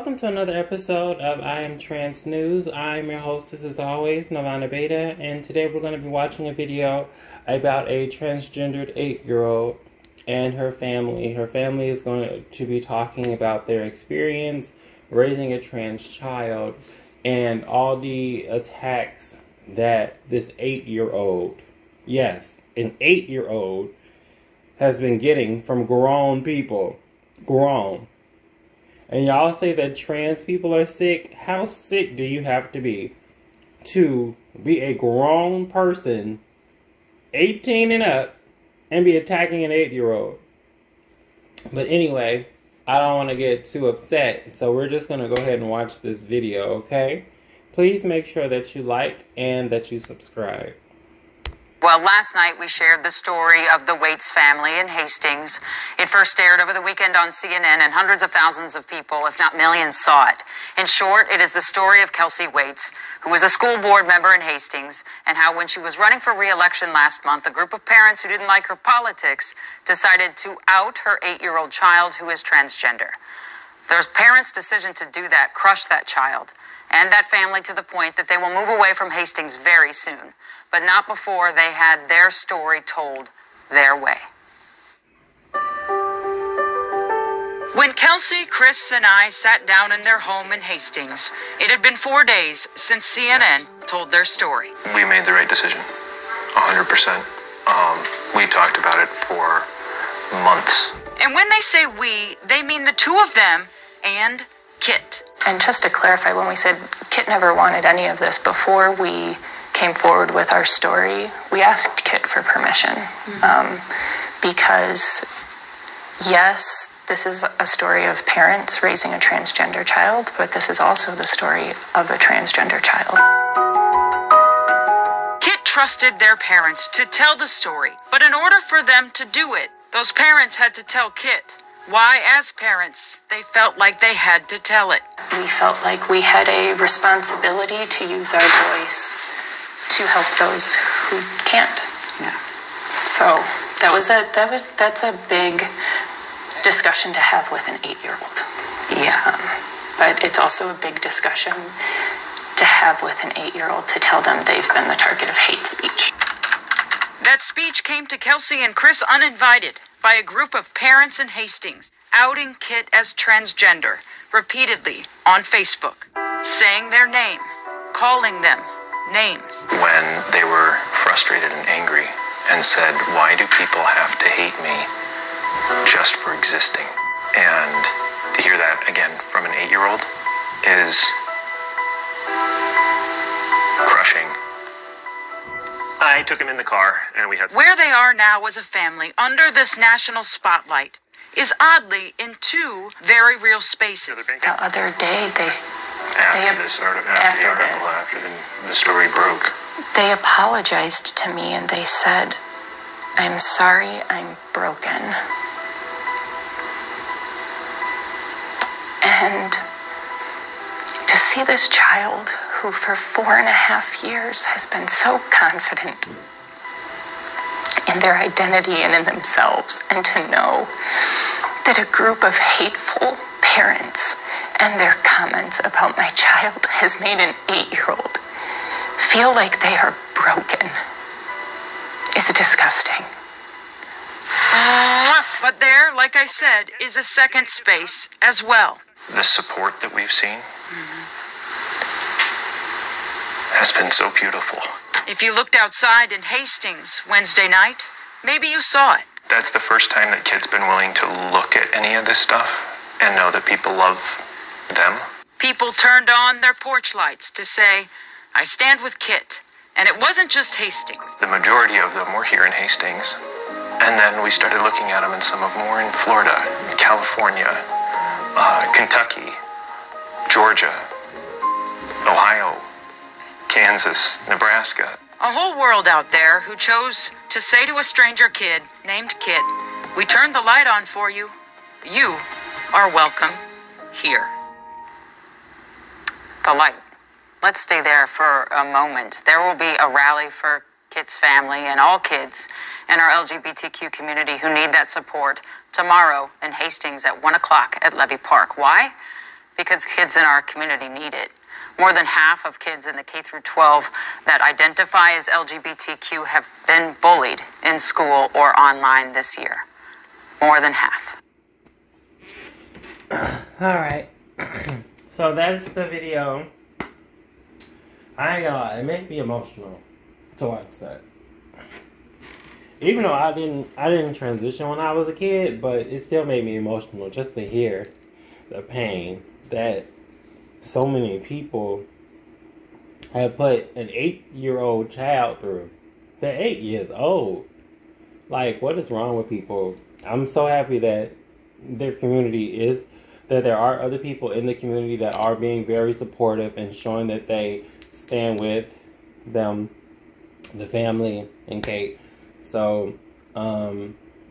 welcome to another episode of I Am Trans News. I'm your hostess, as always, Nirvana Beta, and today we're going to be watching a video about a transgendered 8-year-old and her family. Her family is going to be talking about their experience raising a trans child and all the attacks that this 8-year-old, yes, an 8-year-old, has been getting from grown people. Grown. And y'all say that trans people are sick. How sick do you have to be a grown person, 18 and up, and be attacking an 8-year-old? But anyway, I don't want to get too upset, so we're just going to go ahead and watch this video, okay? Please make sure that you like and that you subscribe. Well, last night we shared the story of the Waits family in Hastings. It first aired over the weekend on CNN, and hundreds of thousands of people, if not millions, saw it. In short, it is the story of Kelsey Waits, who was a school board member in Hastings, and how when she was running for re-election last month, a group of parents who didn't like her politics decided to out her 8-year-old child who is transgender. Those parents' decision to do that crushed that child and that family to the point that they will move away from Hastings very soon, but not before they had their story told their way. When Kelsey, Chris, and I sat down in their home in Hastings, it had been 4 days since CNN told their story. We made the right decision, 100%. We talked about it for months. And when they say we, they mean the two of them and Kit. And just to clarify, when we said Kit never wanted any of this, before we came forward with our story, we asked Kit for permission. Because, yes, this is a story of parents raising a transgender child, but this is also the story of a transgender child. Kit trusted their parents to tell the story, but in order for them to do it, those parents had to tell Kit why, as parents, they felt like they had to tell it. We felt like we had a responsibility to use our voice to help those who can't. Yeah. So that's a big discussion to have with an 8-year-old. Yeah. But it's also a big discussion to have with an 8-year-old to tell them they've been the target of hate speech. That speech came to Kelsey and Chris uninvited by a group of parents in Hastings, outing Kit as transgender repeatedly on Facebook, saying their name, calling them names. When they were frustrated and angry and said, why do people have to hate me just for existing? And to hear that again from an 8-year-old is crushing. I took him in the car and we had... Where they are now as a family under this national spotlight is oddly in two very real spaces. The other day, after the story broke, they apologized to me and they said, I'm sorry, I'm broken. And to see this child who for 4.5 years has been so confident in their identity and in themselves, and to know that a group of hateful parents and their comments about my child has made an 8-year-old feel like they are broken is disgusting. But there, like I said, is a second space as well. The support that we've seen has been so beautiful. If you looked outside in Hastings Wednesday night, maybe you saw it. That's the first time that Kit's been willing to look at any of this stuff and know that people love them. People turned on their porch lights to say, I stand with Kit. And it wasn't just Hastings. The majority of them were here in Hastings. And then we started looking at them in some of more in Florida, California, Kentucky, Georgia, Ohio, Kansas, Nebraska. A whole world out there who chose to say to a stranger kid named Kit, we turned the light on for you. You are welcome here. The light. Let's stay there for a moment. There will be a rally for Kit's family and all kids in our LGBTQ community who need that support tomorrow in Hastings at 1 o'clock at Levy Park. Why? because kids in our community need it. More than half of kids in the K through 12 that identify as LGBTQ have been bullied in school or online this year. More than half. Alright. So that's the video. I ain't gonna lie, it made me emotional to watch that. Even though I didn't transition when I was a kid, but it still made me emotional just to hear the pain that so many people have put an 8-year-old child through. They're 8 years old. Like, what is wrong with people? I'm so happy that their community is, that there are other people in the community that are being very supportive and showing that they stand with them, the family, and Kate. So,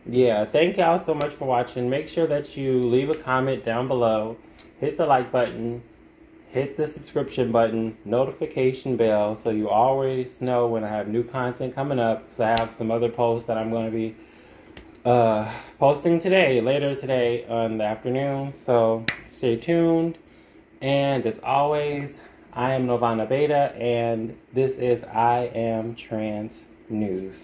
yeah, thank y'all so much for watching. Make sure that you leave a comment down below. Hit the like button. Hit the subscription button. Notification bell so you always know when I have new content coming up. Because I have some other posts that I'm going to be posting later today in the afternoon. So, stay tuned. And as always, I am Novana Beta, and this is I Am Trans News.